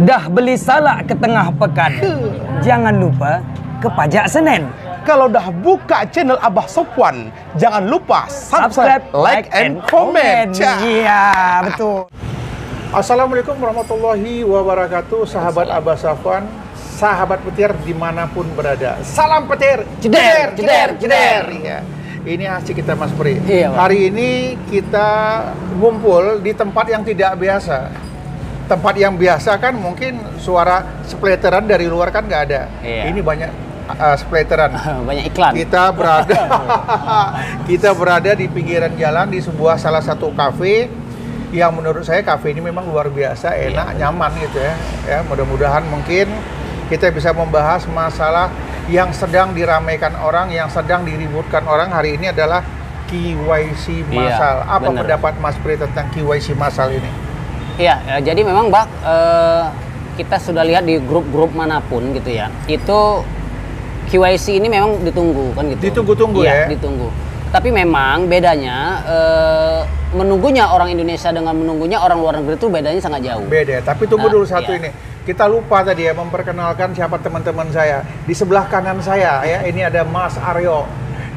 Dah beli salak ke tengah pekan, jangan lupa ke pajak Senen. Kalau dah buka channel Abah Sofwan, jangan lupa subscribe, like, and comment. Iya, betul. Assalamualaikum warahmatullahi wabarakatuh, sahabat Abah Sofwan, sahabat petir dimanapun berada. Salam petir, jeder, jeder, jeder. Ya. Ini asik kita Mas Pri. Iya, hari ini kita ngumpul di tempat yang tidak biasa. Tempat yang biasa kan mungkin suara splatteran dari luar kan nggak ada. Iya. Ini banyak splatteran. Banyak iklan. Kita berada di pinggiran jalan di sebuah salah satu kafe yang menurut saya kafe ini memang luar biasa, enak, nyaman gitu ya. Ya, mudah-mudahan mungkin kita bisa membahas masalah yang sedang diramaikan orang, yang sedang diributkan orang hari ini adalah KYC massal. Apa bener. pendapat Mas Pri tentang KYC massal ini? Iya, jadi memang Bak, kita sudah lihat di grup-grup manapun gitu ya, itu KYC ini memang ditunggu kan gitu. Ditunggu-tunggu ya? Ditunggu. Tapi memang bedanya menunggunya orang Indonesia dengan menunggunya orang luar negeri itu bedanya sangat jauh. Beda, tapi tunggu dulu satu ini. Kita lupa tadi ya memperkenalkan siapa teman-teman saya. Di sebelah kanan saya ya, ini ada Mas Aryo.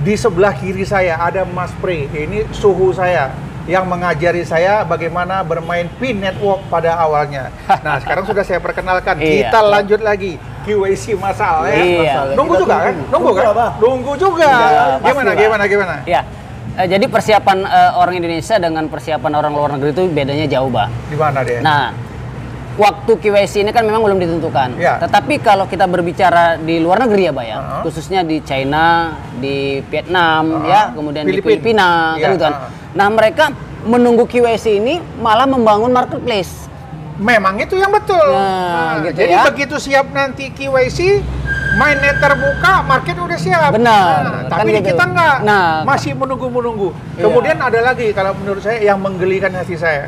Di sebelah kiri saya ada Mas Pri. Ini suhu saya yang mengajari saya bagaimana bermain pin network pada awalnya. Nah, sekarang sudah saya perkenalkan. Kita lanjut lagi KYC massal ya. Nunggu juga kan? Nunggu kan? Nunggu juga. Gimana? Iya. Jadi persiapan orang Indonesia dengan persiapan orang luar negeri itu bedanya jauh, Bang. Di mana dia? Nah, waktu KYC ini kan memang belum ditentukan. Ya. Tetapi kalau kita berbicara di luar negeri ya, Pak ya, khususnya di China, di Vietnam, ya, kemudian di Filipina, kan gitu kan. Nah, mereka menunggu KYC ini malah membangun marketplace. Memang itu yang betul. Gitu jadi ya. begitu siap nanti KYC, mainnet terbuka, market udah siap. Benar. Tapi Kan gitu. kita enggak. Nah, masih menunggu-menunggu. Kemudian ada lagi kalau menurut saya yang menggelikan hati saya.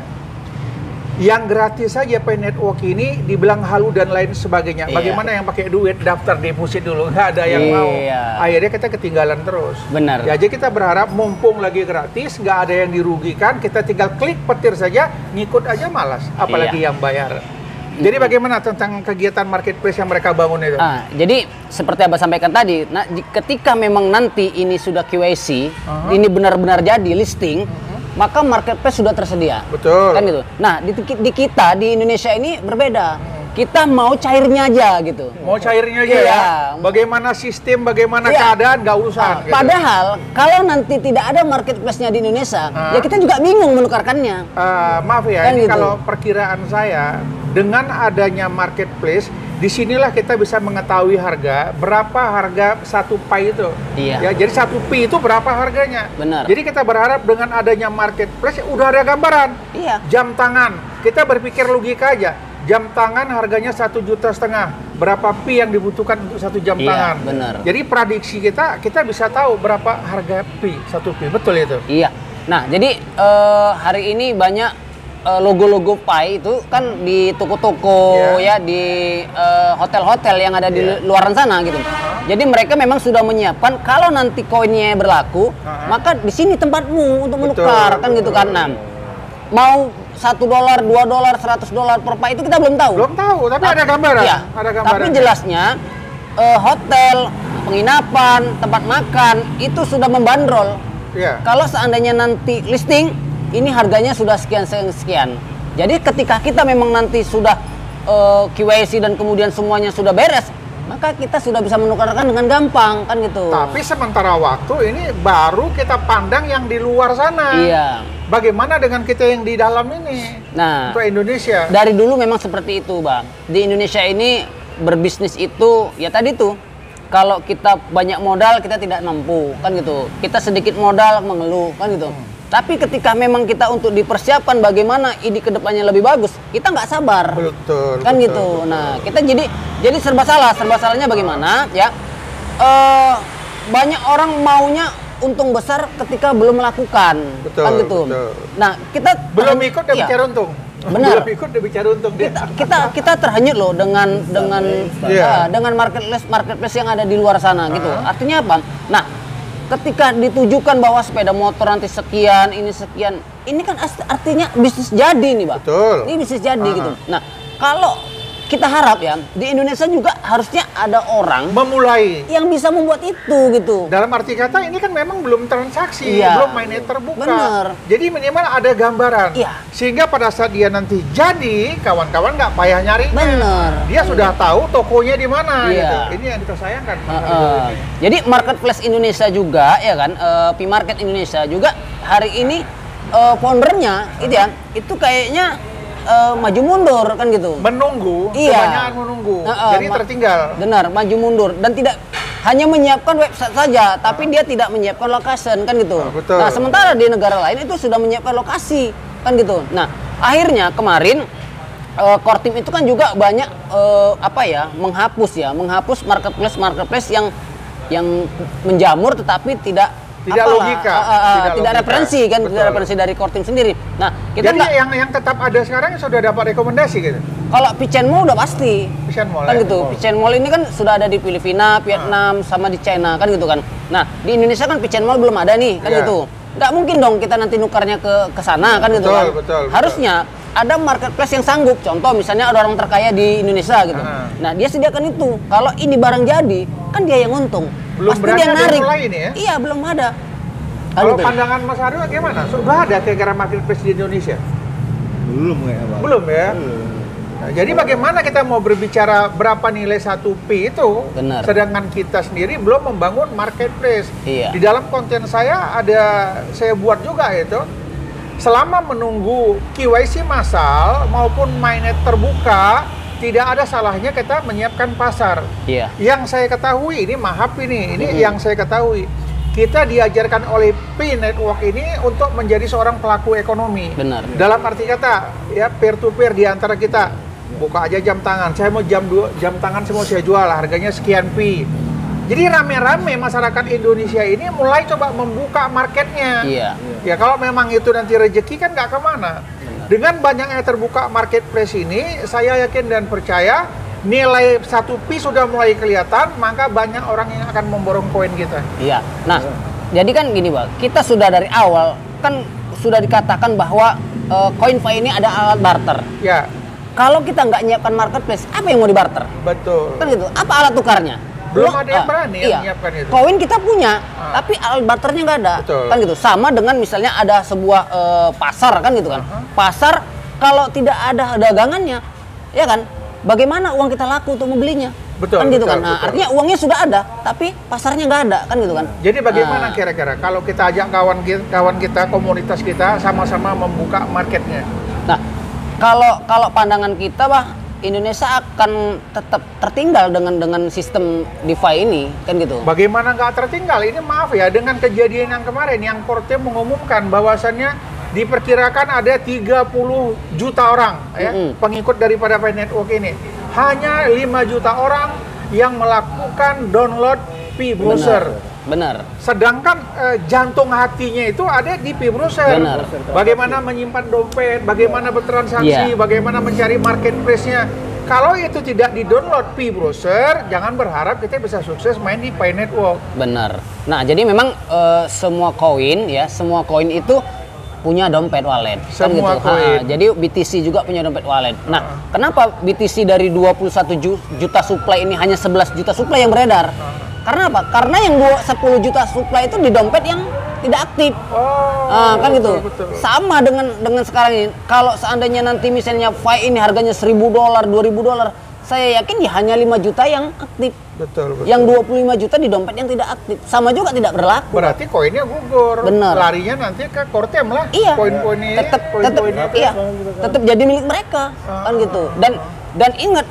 Yang gratis saja pay network ini dibilang halu dan lain sebagainya. Bagaimana yang pakai duit daftar deposit dulu, nggak ada yang mau. Akhirnya kita ketinggalan terus. Benar. Ya, jadi kita berharap mumpung lagi gratis, nggak ada yang dirugikan, kita tinggal klik petir saja, ngikut aja malas. Apalagi yang bayar. Jadi bagaimana tentang kegiatan marketplace yang mereka bangun itu? Jadi seperti Abah sampaikan tadi, nah, ketika memang nanti ini sudah KYC, ini benar-benar jadi listing, maka marketplace sudah tersedia. Betul. Kan gitu. Nah, di kita di Indonesia ini berbeda. Kita mau cairnya aja gitu. Mau cairnya aja ya. Bagaimana sistem, bagaimana keadaan, nggak usah. Gitu. Padahal kalau nanti tidak ada marketplace-nya di Indonesia, ya kita juga bingung menukarkannya. Maaf ya, Kan ini gitu. kalau perkiraan saya dengan adanya marketplace, disinilah kita bisa mengetahui harga, berapa harga satu pi itu. Ya, jadi satu pi itu berapa harganya. Benar. Jadi kita berharap dengan adanya marketplace udah ada gambaran. Jam tangan, kita berpikir logika aja. Jam tangan harganya 1,5 juta. Berapa pi yang dibutuhkan untuk satu jam tangan? Benar. Jadi prediksi kita bisa tahu berapa harga pi, satu pi. Betul itu? Iya. Nah, jadi hari ini banyak logo-logo Pi itu kan di toko-toko ya, di hotel-hotel yang ada di luaran sana gitu. Jadi mereka memang sudah menyiapkan kalau nanti koinnya berlaku, maka di sini tempatmu untuk menukar kan gitu kan. Nah, mau $1, $2, $100 per Pi itu kita belum tahu. Belum tahu, tapi ada gambaran. Iya, ada gambaran. tapi jelasnya hotel, penginapan, tempat makan itu sudah membandrol. Kalau seandainya nanti listing, ini harganya sudah sekian. Jadi ketika kita memang nanti sudah KYC dan kemudian semuanya sudah beres, maka kita sudah bisa menukarkan dengan gampang kan gitu. Tapi sementara waktu ini baru kita pandang yang di luar sana. Bagaimana dengan kita yang di dalam ini? Nah, untuk Indonesia. Dari dulu memang seperti itu, Bang. Di Indonesia ini berbisnis itu ya tadi tuh. Kalau kita banyak modal kita tidak mampu kan gitu. Kita sedikit modal mengeluh kan gitu. Tapi ketika memang kita untuk dipersiapkan bagaimana ini kedepannya lebih bagus, kita nggak sabar. Betul. Kan gitu. Nah, kita jadi serba salah. Serba salahnya bagaimana? Ya, banyak orang maunya untung besar ketika belum melakukan. Betul, kan gitu. Betul. Nah, kita belum ikut dan bicara untung. Benar. Belum ikut dan bicara untung dia. Kita terhanyut loh dengan marketplace yang ada di luar sana gitu. Artinya apa? Nah, ketika ditujukan bahwa sepeda motor nanti sekian, ini sekian, ini kan artinya bisnis jadi nih, Bang. Betul. Ini bisnis jadi gitu. Nah, kalau kita harap ya di Indonesia juga harusnya ada orang memulai yang bisa membuat itu gitu. dalam arti kata ini kan memang belum transaksi, Iya. belum mainnet terbuka. Bener. Jadi minimal ada gambaran. Iya. Sehingga pada saat dia nanti jadi, kawan-kawan nggak payah nyarinya. Bener. Dia sudah tahu tokonya di mana Iya. gitu. Ini yang kita sayangkan. Jadi marketplace Indonesia juga ya kan, P-Market Indonesia juga hari ini foundernya itu ya, itu kayaknya maju mundur kan gitu. Menunggu, Iya. kebanyakan menunggu. Jadi tertinggal. Benar, maju mundur dan tidak hanya menyiapkan website saja, tapi dia tidak menyiapkan location kan gitu. Betul. Nah, sementara di negara lain itu sudah menyiapkan lokasi kan gitu. Nah, akhirnya kemarin core team itu kan juga banyak menghapus marketplace yang menjamur tetapi tidak logika, tidak referensi kan, betul. tidak referensi dari core team sendiri. Nah, kita Jadi yang tetap ada sekarang sudah dapat rekomendasi gitu. kalau Pichen Mall udah pasti. Pichen Mall Kan ya? gitu. Pichen Mall ini kan sudah ada di Filipina, Vietnam, sama di China kan gitu kan. Nah, di Indonesia kan Pichen Mall belum ada nih kan Iya. gitu. Nggak mungkin dong kita nanti nukarnya ke sana kan gitu kan. Betul. Harusnya ada marketplace yang sanggup. Contoh misalnya ada orang terkaya di Indonesia gitu. Nah, dia sediakan itu. Kalau ini barang jadi, kan dia yang untung. Belum Pasti berani dia ada yang narik. mulai ini ya? Iya, belum ada. Kan Kalau gitu. pandangan Mas Aryo gimana? Sudah ada kira-kira marketplace di Indonesia? Belum kayaknya, Pak. Belum ya? Nah, jadi bagaimana kita mau berbicara berapa nilai 1P itu, Benar. sedangkan kita sendiri belum membangun marketplace. Iya. Di dalam konten saya saya buat juga itu, selama menunggu KYC massal maupun mainnet terbuka, tidak ada salahnya kita menyiapkan pasar. Iya. Yang saya ketahui, ini maaf ini yang saya ketahui, kita diajarkan oleh P Network ini untuk menjadi seorang pelaku ekonomi. Benar. Dalam arti kata, ya peer to peer di antara kita. Buka aja jam tangan. Saya mau jam tangan semua saya jual, harganya sekian P. Jadi rame-rame masyarakat Indonesia ini mulai coba membuka marketnya. Iya. Ya kalau memang itu nanti rezeki kan nggak kemana. Dengan banyaknya terbuka marketplace ini, saya yakin dan percaya nilai 1P sudah mulai kelihatan, maka banyak orang yang akan memborong koin kita. Iya. Nah, jadi kan gini, Bang. Kita sudah dari awal kan sudah dikatakan bahwa CoinFi ini ada alat barter. Ya, Kalau kita nggak nyiapkan marketplace, apa yang mau dibarter? betul. Kan gitu. Apa alat tukarnya? Belum ada yang berani yang iya. menyiapkan itu. Koin kita punya, tapi alat barternya nggak ada. Betul. Kan gitu. Sama dengan misalnya ada sebuah pasar kan gitu kan. Pasar kalau tidak ada dagangannya, ya kan? Bagaimana uang kita laku untuk membelinya? Betul, Kan gitu betul, kan. Nah, betul. artinya uangnya sudah ada, tapi pasarnya nggak ada, kan gitu kan. Jadi bagaimana Nah. kira-kira kalau kita ajak kawan kita, komunitas kita sama-sama membuka marketnya? Nah, kalau pandangan kita, Bah, Indonesia akan tetap tertinggal dengan sistem DeFi ini, kan gitu. Bagaimana nggak tertinggal? Ini maaf ya, dengan kejadian yang kemarin, yang Korte mengumumkan bahwasannya diperkirakan ada 30 juta orang ya, pengikut daripada Pi Network ini. Hanya 5 juta orang yang melakukan download Pi Browser. Benar. Sedangkan jantung hatinya itu ada di Pi Browser. Benar. Bagaimana menyimpan dompet, bagaimana bertransaksi, Iya. bagaimana mencari marketplace-nya. Kalau itu tidak di-download Pi Browser, jangan berharap kita bisa sukses main di Pi Network. Benar. Nah, jadi memang semua koin itu punya dompet wallet. Semua kan gitu. koin. Jadi BTC juga punya dompet wallet. Nah, kenapa BTC dari 21 juta supply ini hanya 11 juta supply yang beredar? Karena apa? Karena yang 10 juta supply itu di dompet yang tidak aktif. Oh, Kan gitu. betul. Sama dengan sekarang ini. Kalau seandainya nanti misalnya Fi ini harganya $1.000, $2.000, saya yakin ya hanya 5 juta yang aktif. Betul. Yang 25 juta di dompet yang tidak aktif. Sama juga tidak berlaku. Berarti koinnya gugur. Benar. Larinya nanti ke Kortem lah. Iya. Koin-koin ini, koin-koin itu. iya, tetap jadi milik mereka. Kan gitu. Dan ingat,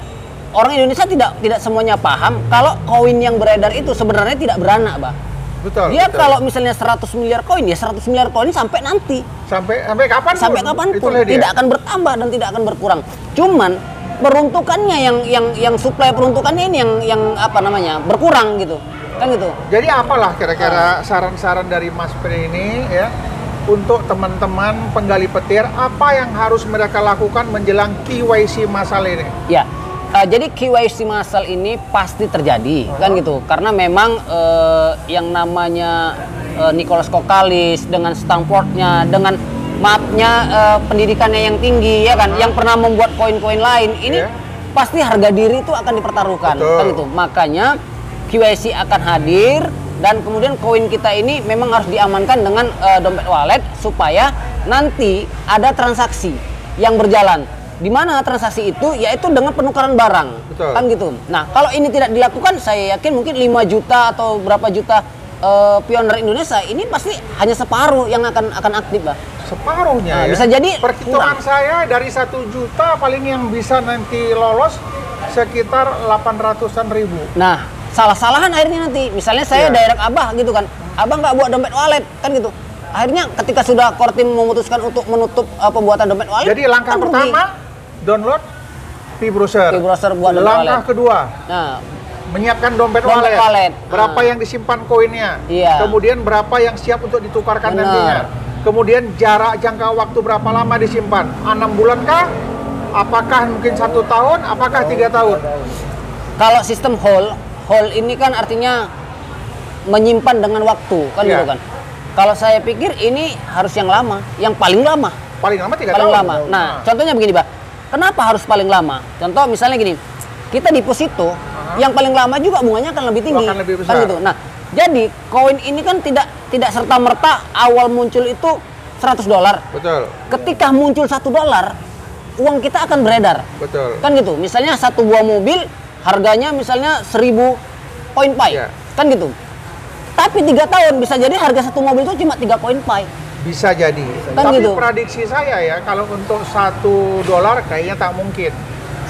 orang Indonesia tidak semuanya paham kalau koin yang beredar itu sebenarnya tidak beranak, Bah. Betul. Dia betul. kalau misalnya 100 miliar koin, ya 100 miliar koin sampai nanti. sampai kapan? Sampai kapanpun Itulah dia. tidak akan bertambah dan tidak akan berkurang. Cuman peruntukannya yang supply peruntukannya ini yang apa namanya? Berkurang gitu. Kan gitu. Jadi apalah kira-kira saran-saran dari Mas Pri ini ya untuk teman-teman penggali petir, apa yang harus mereka lakukan menjelang KYC massal ini? Ya, jadi KYC massal ini pasti terjadi, kan gitu. Karena memang yang namanya Nicholas Kokalis dengan Stanfordnya, dengan maafnya pendidikannya yang tinggi ya kan, yang pernah membuat koin-koin lain, ini pasti harga diri itu akan dipertaruhkan. Kan itu. Makanya QIC akan hadir dan kemudian koin kita ini memang harus diamankan dengan dompet wallet supaya nanti ada transaksi yang berjalan. Di mana transaksi itu yaitu dengan penukaran barang. Betul. Kan gitu. Nah, kalau ini tidak dilakukan, saya yakin mungkin 5 juta atau berapa juta pioner Indonesia ini pasti hanya separuh yang akan aktif, Pak. Separuhnya Nah, ya. bisa jadi perhitungan saya dari 1 juta paling yang bisa nanti lolos sekitar 800-an ribu. Nah, salah-salahan akhirnya nanti. Misalnya saya direct Abah gitu kan. Abah nggak buat dompet wallet kan gitu. Akhirnya ketika sudah Kortim memutuskan untuk menutup pembuatan dompet wallet. Jadi langkah kan pertama download P-Browser. P-Browser buat dompet langkah wallet. kedua, Nah, menyiapkan dompet Dompet wallet. wallet. Berapa yang disimpan koinnya? Iya. Kemudian berapa yang siap untuk ditukarkan Benar. nantinya? Kemudian jarak jangka waktu berapa lama disimpan? 6 bulan kah? Apakah mungkin 1 tahun? Apakah 3 tahun? kalau sistem hold ini kan artinya menyimpan dengan waktu kan Iya. gitu kan. Kalau saya pikir ini harus yang lama, yang paling lama. Paling lama 3 Paling tahun. lama. Nah, contohnya begini, Pak. Kenapa harus paling lama? Contoh misalnya gini, kita deposito, yang paling lama juga bunganya akan lebih tinggi. Akan lebih Kan besar. gitu. Nah, jadi koin ini kan tidak serta-merta awal muncul itu $100. Betul, Ketika muncul $1, uang kita akan beredar. betul. Kan gitu. Misalnya satu buah mobil harganya misalnya 1000 koin pi. Iya. Kan gitu. Tapi 3 tahun bisa jadi harga satu mobil itu cuma 3 koin pi. Bisa jadi. Kan Tapi gitu. prediksi saya ya, kalau untuk $1 kayaknya tak mungkin.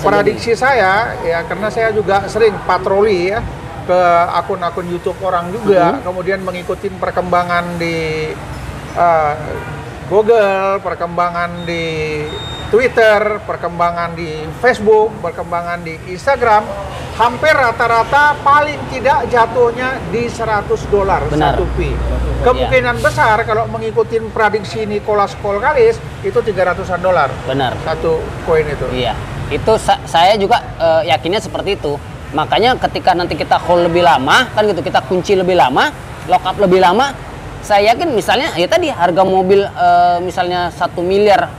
Prediksi saya ya, karena saya juga sering patroli ya ke akun-akun YouTube orang juga, kemudian mengikuti perkembangan di Google, perkembangan di Twitter, perkembangan di Facebook, perkembangan di Instagram, hampir rata-rata paling tidak jatuhnya di $100 Benar. satu pi. Kemungkinan besar kalau mengikuti prediksi Nicholas Kolkalis itu $300-an Benar. satu koin itu. Iya. Itu saya juga yakinnya seperti itu. Makanya ketika nanti kita hold lebih lama, kan gitu, kita kunci lebih lama, lock up lebih lama, saya yakin misalnya ya tadi harga mobil misalnya 1 miliar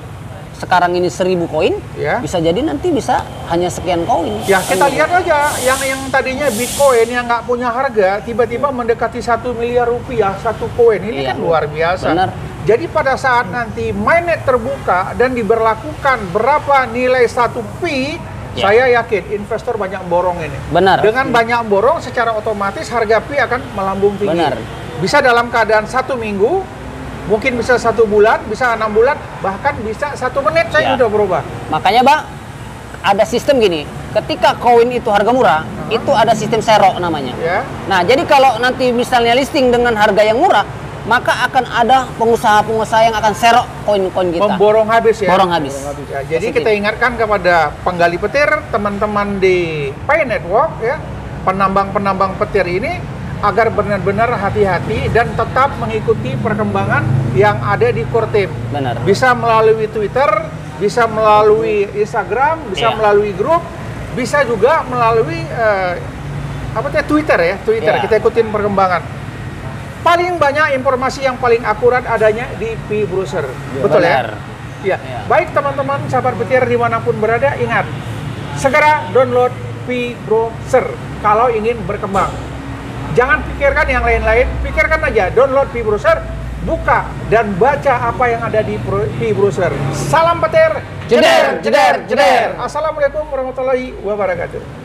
sekarang ini 1000 koin, Ya. bisa jadi nanti bisa hanya sekian koin. Ya kita Kan gitu. lihat aja yang tadinya Bitcoin yang nggak punya harga tiba-tiba mendekati 1 miliar rupiah satu koin, ini Iya. kan luar biasa. Benar. Jadi pada saat nanti mainnet terbuka dan diberlakukan berapa nilai satu pi, Ya. saya yakin investor banyak borong ini. Benar. Dengan banyak borong secara otomatis harga pi akan melambung tinggi. Benar. Bisa dalam keadaan 1 minggu, mungkin bisa 1 bulan, bisa 6 bulan, bahkan bisa 1 menit saya Ya. udah berubah. Makanya, Bang, ada sistem gini. Ketika koin itu harga murah, itu ada sistem serok namanya. Ya. Nah, jadi kalau nanti misalnya listing dengan harga yang murah, maka akan ada pengusaha-pengusaha yang akan serok koin-koin kita. Memborong habis ya. Borong habis. Ya, jadi Positif. kita ingatkan kepada penggali petir, teman-teman di Pi Network ya, penambang-penambang petir ini agar benar-benar hati-hati dan tetap mengikuti perkembangan yang ada di Kortim. Benar. Bisa melalui Twitter, bisa melalui Instagram, bisa Iya. melalui grup, bisa juga melalui Twitter ya, Twitter. Iya. Kita ikutin perkembangan. Paling banyak informasi yang paling akurat adanya di P-Browser. Betul Benar. ya? Ya. Iya. Baik teman-teman sahabat petir dimanapun berada, ingat segera download P-Browser kalau ingin berkembang. Jangan pikirkan yang lain-lain, pikirkan aja download P-Browser, buka dan baca apa yang ada di P-Browser. Salam petir, Jeder, jeder, jeder. Assalamualaikum warahmatullahi wabarakatuh.